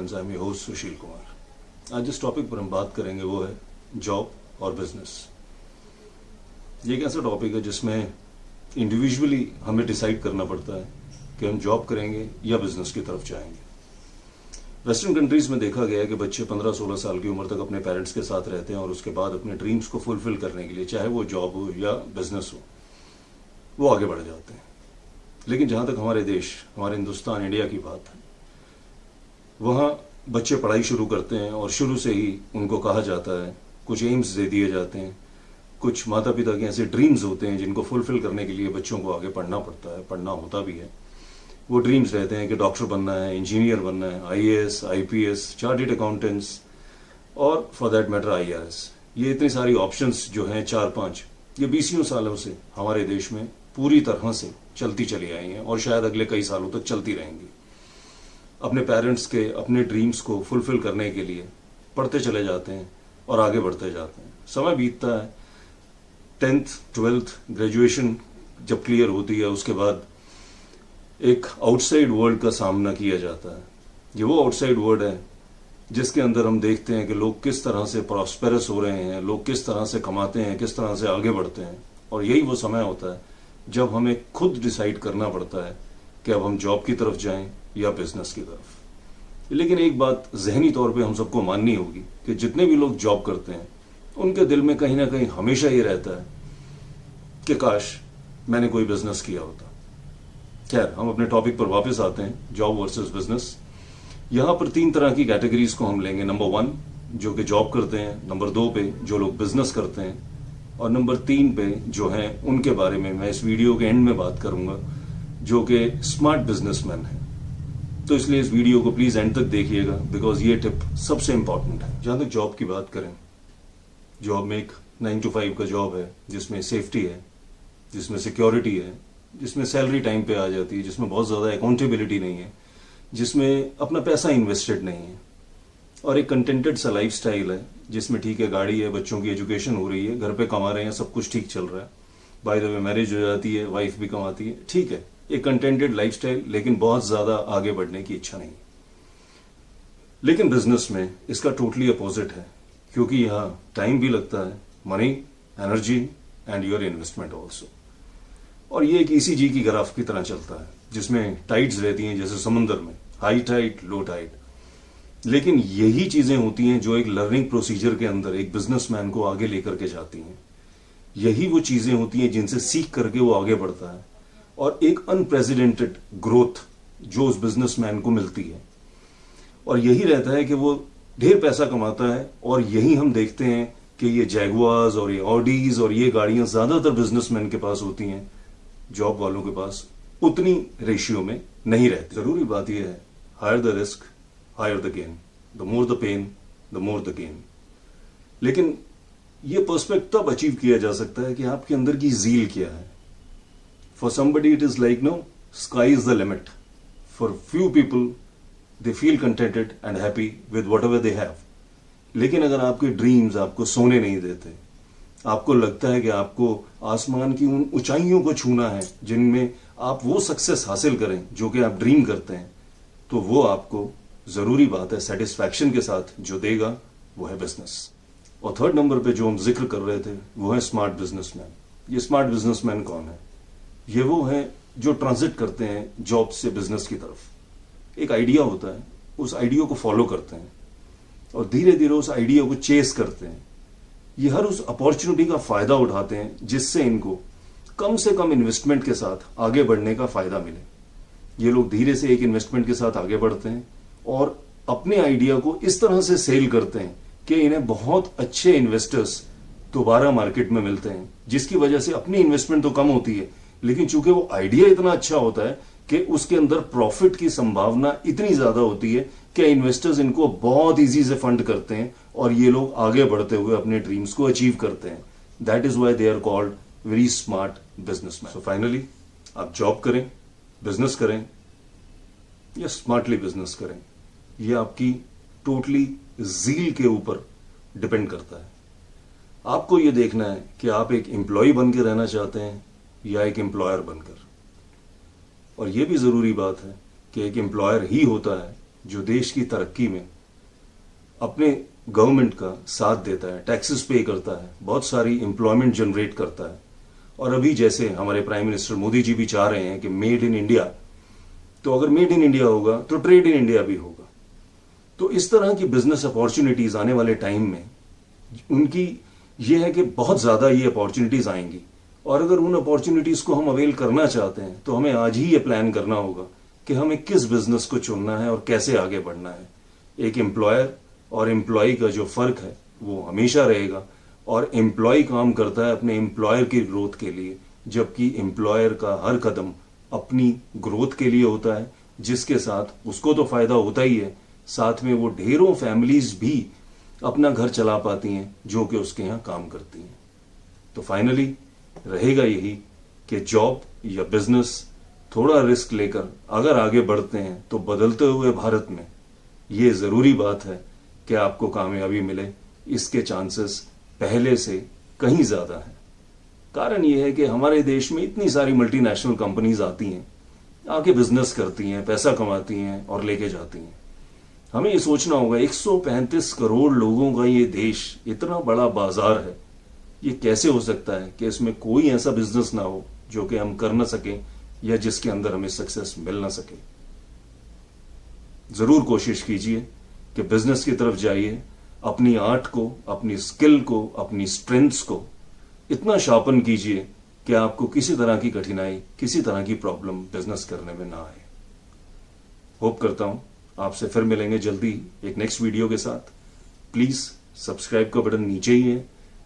Friends, I am your host Sushil Kumar. आज जिस topic पर हम बात करेंगे वो है जॉब और बिजनेस। ये एक ऐसा टॉपिक है जिसमें इंडिविजुअली हमें डिसाइड करना पड़ता है कि हम जॉब करेंगे या बिजनेस की तरफ जाएंगे। वेस्टर्न कंट्रीज में देखा गया है कि बच्चे 15-16 साल की उम्र तक अपने पेरेंट्स के साथ रहते हैं और उसके बाद अपने ड्रीम्स को फुलफिल करने के लिए, चाहे वो जॉब हो या बिजनेस हो, वो आगे बढ़ जाते हैं। लेकिन जहाँ तक हमारे देश, हमारे हिंदुस्तान, इंडिया की बात है, वहाँ बच्चे पढ़ाई शुरू करते हैं और शुरू से ही उनको कहा जाता है, कुछ एम्स दे दिए जाते हैं, कुछ माता पिता के ऐसे ड्रीम्स होते हैं जिनको फुलफिल करने के लिए बच्चों को आगे पढ़ना पड़ता है, पढ़ना होता भी है। वो ड्रीम्स रहते हैं कि डॉक्टर बनना है, इंजीनियर बनना है, आईएएस, आईपीएस, चार्टर्ड अकाउंटेंट्स और फॉर दैट मैटर आईआरएस। ये इतनी सारी ऑप्शंस जो हैं 4-5, ये 20 सालों से हमारे देश में पूरी तरह से चलती चली आई हैं और शायद अगले कई सालों तक चलती रहेंगी। अपने पेरेंट्स के अपने ड्रीम्स को फुलफिल करने के लिए पढ़ते चले जाते हैं और आगे बढ़ते जाते हैं। समय बीतता है, 10th, 12th, ग्रेजुएशन जब क्लियर होती है, उसके बाद एक आउटसाइड वर्ल्ड का सामना किया जाता है। ये वो आउटसाइड वर्ल्ड है जिसके अंदर हम देखते हैं कि लोग किस तरह से प्रॉस्पेरस हो रहे हैं, लोग किस तरह से कमाते हैं, किस तरह से आगे बढ़ते हैं। और यही वो समय होता है जब हमें खुद डिसाइड करना पड़ता है कि अब हम जॉब की तरफ जाएं या बिजनेस की तरफ। लेकिन एक बात जहनी तौर पे हम सबको माननी होगी कि जितने भी लोग जॉब करते हैं उनके दिल में कहीं ना कहीं हमेशा ये रहता है कि काश मैंने कोई बिजनेस किया होता। खैर, हम अपने टॉपिक पर वापस आते हैं, जॉब वर्सेस बिजनेस। यहां पर 3 तरह की कैटेगरीज को हम लेंगे। नंबर 1 जो कि जॉब करते हैं, नंबर 2 पे जो लोग बिजनेस करते हैं, और नंबर 3 पे जो हैं उनके बारे में मैं इस वीडियो के एंड में बात करूंगा, जो कि स्मार्ट बिजनेसमैन है। तो इसलिए इस वीडियो को प्लीज एंड तक देखिएगा, बिकॉज ये टिप सबसे इंपॉर्टेंट है। जहां तक जॉब की बात करें, जॉब में एक 9 to 5 का जॉब है जिसमें सेफ्टी है, जिसमें सिक्योरिटी है, जिसमें सैलरी टाइम पे आ जाती है, जिसमें बहुत ज्यादा अकाउंटेबिलिटी नहीं है, जिसमें अपना पैसा इन्वेस्टेड नहीं है, और एक कंटेंटेड सा लाइफ स्टाइल है जिसमें ठीक है, गाड़ी है, बच्चों की एजुकेशन हो रही है, घर पे कमा रहे हैं, सब कुछ ठीक चल रहा है, बाय द वे मैरिज हो जाती है, वाइफ भी कमाती है, ठीक है, एक कंटेंटेड लाइफ स्टाइल, लेकिन बहुत ज्यादा आगे बढ़ने की इच्छा नहीं। लेकिन बिजनेस में इसका टोटली अपोजिट है, क्योंकि यहाँ टाइम भी लगता है, money, energy and your investment also. और ये एक ईसीजी की ग्राफ की तरह चलता है जिसमें टाइड्स रहती हैं, जैसे समुद्र में हाई टाइड, लो टाइड। लेकिन यही चीजें होती हैं जो एक लर्निंग प्रोसीजर के अंदर एक बिजनेसमैन को आगे लेकर के जाती हैं। यही वो चीजें होती हैं जिनसे सीख करके वो आगे बढ़ता है, और एक अनप्रेसिडेंटेड ग्रोथ जो उस बिजनेसमैन को मिलती है। और यही रहता है कि वो ढेर पैसा कमाता है, और यही हम देखते हैं कि ये जैगुआर्स और ये ऑडीज और ये गाड़ियां ज्यादातर बिजनेसमैन के पास होती हैं, जॉब वालों के पास उतनी रेशियो में नहीं रहती। जरूरी बात यह है, higher the risk higher the gain, the more the pain the more the gain. लेकिन यह पर्सपेक्ट तब अचीव किया जा सकता है कि आपके अंदर की जील क्या है। For somebody it is like no sky is the limit, for few people they feel contented and happy with whatever they have. लेकिन अगर आपके ड्रीम्स आपको सोने नहीं देते, आपको लगता है कि आपको आसमान की उन ऊंचाइयों को छूना है जिनमें आप वो सक्सेस हासिल करें जो कि आप ड्रीम करते हैं, तो वो आपको जरूरी बात है सेटिस्फैक्शन के साथ जो देगा वो है बिजनेस। और 3rd नंबर पे जो हम जिक्र कर रहे थे वो है स्मार्ट बिजनेसमैन। ये स्मार्ट बिजनेसमैन कौन है? ये वो है जो ट्रांजिट करते हैं जॉब से बिजनेस की तरफ। एक आइडिया होता है, उस आइडिया को फॉलो करते हैं और धीरे धीरे उस आइडिया को चेस करते हैं। ये हर उस अपॉर्चुनिटी का फायदा उठाते हैं जिससे इनको कम से कम इन्वेस्टमेंट के साथ आगे बढ़ने का फायदा मिले। ये लोग धीरे से एक इन्वेस्टमेंट के साथ आगे बढ़ते हैं और अपने आइडिया को इस तरह से सेल करते हैं कि इन्हें बहुत अच्छे इन्वेस्टर्स दोबारा मार्केट में मिलते हैं, जिसकी वजह से अपनी इन्वेस्टमेंट तो कम होती है, लेकिन चूंकि वो आइडिया इतना अच्छा होता है कि उसके अंदर प्रॉफिट की संभावना इतनी ज्यादा होती है कि इन्वेस्टर्स इनको बहुत इजी से फंड करते हैं और ये लोग आगे बढ़ते हुए अपने ड्रीम्स को अचीव करते हैं। That is why they are called very smart businessman. So finally, आप जॉब करें, बिजनेस करें या स्मार्टली बिजनेस करें, ये आपकी टोटली जील के ऊपर डिपेंड करता है। आपको ये देखना है कि आप एक एम्प्लॉय बन के रहना चाहते हैं या एक एम्प्लॉयर बनकर। और यह भी जरूरी बात है कि एक एम्प्लॉयर ही होता है जो देश की तरक्की में अपने गवर्नमेंट का साथ देता है, टैक्सेस पे करता है, बहुत सारी एम्प्लॉयमेंट जनरेट करता है। और अभी जैसे हमारे प्राइम मिनिस्टर मोदी जी भी चाह रहे हैं कि मेड इन इंडिया, तो अगर मेड इन इंडिया होगा तो ट्रेड इन इंडिया भी होगा। तो इस तरह की बिजनेस अपॉर्चुनिटीज आने वाले टाइम में उनकी ये है कि बहुत ज्यादा ये अपॉर्चुनिटीज आएंगी, और अगर उन अपॉर्चुनिटीज को हम अवेल करना चाहते हैं तो हमें आज ही ये प्लान करना होगा कि हमें किस बिजनेस को चुनना है और कैसे आगे बढ़ना है। एक एम्प्लॉयर और एम्प्लॉय का जो फर्क है वो हमेशा रहेगा, और एम्प्लॉय काम करता है अपने एम्प्लॉयर की ग्रोथ के लिए, जबकि एम्प्लॉयर का हर कदम अपनी ग्रोथ के लिए होता है, जिसके साथ उसको तो फायदा होता ही है, साथ में वो ढेरों फैमिलीज भी अपना घर चला पाती हैं जो कि उसके यहाँ काम करती हैं। तो फाइनली रहेगा यही कि जॉब या बिजनेस थोड़ा रिस्क लेकर अगर आगे बढ़ते हैं तो बदलते हुए भारत में ये जरूरी बात है कि आपको कामयाबी मिले, इसके चांसेस पहले से कहीं ज्यादा है। कारण यह है कि हमारे देश में इतनी सारी मल्टीनेशनल कंपनीज आती हैं, आके बिजनेस करती हैं, पैसा कमाती हैं और लेके जाती हैं। हमें ये सोचना होगा 135 करोड़ लोगों का ये देश, इतना बड़ा बाजार है, ये कैसे हो सकता है कि इसमें कोई ऐसा बिजनेस ना हो जो कि हम कर ना सकें या जिसके अंदर हमें सक्सेस मिल ना सके। जरूर कोशिश कीजिए कि बिजनेस की तरफ जाइए, अपनी आर्ट को, अपनी स्किल को, अपनी स्ट्रेंथ्स को इतना शार्पन कीजिए कि आपको किसी तरह की कठिनाई, किसी तरह की प्रॉब्लम बिजनेस करने में ना आए। होप करता हूं आपसे फिर मिलेंगे जल्दी एक नेक्स्ट वीडियो के साथ। प्लीज सब्सक्राइब का बटन नीचे ही है,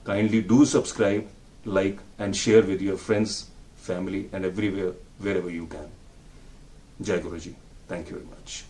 kindly do subscribe, like and share with your friends, family and everywhere wherever you can. Jai Guruji. Thank you very much.